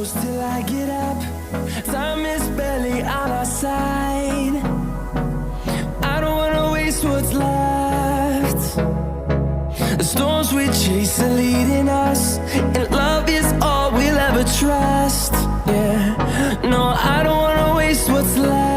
close till I get up. Time is barely on our side. I don't wanna waste what's left. The storms we chase are leading us, and love is all we'll ever trust. Yeah, no, I don't wanna waste what's left.